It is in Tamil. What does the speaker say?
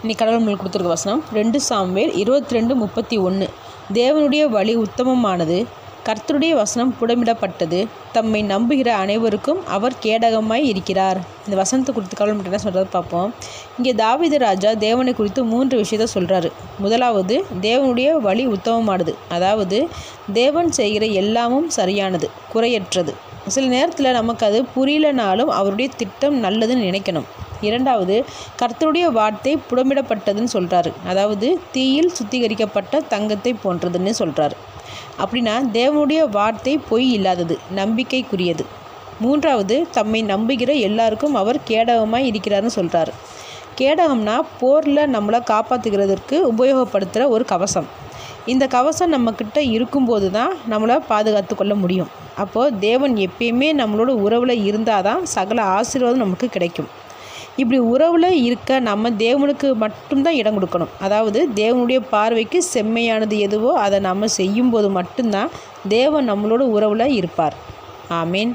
இன்னைக்கு கடவுள் நம்மளுக்கு கொடுத்துருக்க வசனம் 2 சாமுவேல் 22:31. தேவனுடைய வழி உத்தமமானது, கர்த்தருடைய வசனம் புடமிடப்பட்டது, தம்மை நம்புகிற அனைவருக்கும் அவர் கேடகமாய் இருக்கிறார். இந்த வசனத்தை குறித்து கடவுள் மட்டும் என்ன சொல்கிறது பார்ப்போம். இங்கே தாவீது ராஜா தேவனை குறித்து 3 விஷயத்த சொல்கிறாரு. முதலாவது, தேவனுடைய வழி உத்தமமானது, அதாவது தேவன் செய்கிற எல்லாமும் சரியானது, குறையற்றது. சில நேரத்தில் நமக்கு அது புரியலனாலும் அவருடைய திட்டம் நல்லதுன்னு நினைக்கணும். இரண்டாவது, கர்த்தருடைய வார்த்தை புடமிடப்பட்டதுன்னு சொல்கிறாரு, அதாவது தீயில் சுத்திகரிக்கப்பட்ட தங்கத்தை போன்றதுன்னு சொல்கிறாரு. அப்படின்னா தேவனுடைய வார்த்தை பொய் இல்லாதது, நம்பிக்கைக்குரியது. மூன்றாவது, தம்மை நம்புகிற எல்லாருக்கும் அவர் கேடகமாய் இருக்கிறாருன்னு சொல்கிறாரு. கேடகம்னா போரில் நம்மளை காப்பாற்றுகிறதுக்கு உபயோகப்படுத்துகிற ஒரு கவசம். இந்த கவசம் நம்மக்கிட்ட இருக்கும்போது தான் நம்மளை பாதுகாத்து கொள்ள முடியும். அப்போது தேவன் எப்பயுமே நம்மளோட உறவில் இருந்தால் தான் சகல ஆசீர்வாதம் நமக்கு கிடைக்கும். இப்படி உறவில் இருக்க நம்ம தேவனுக்கு மட்டும்தான் இடம் கொடுக்கணும். அதாவது தேவனுடைய பார்வைக்கு செம்மையானது எதுவோ அதை நம்ம செய்யும்போது மட்டும்தான் தேவன் நம்மளோட உறவில் இருப்பார். ஆமேன்.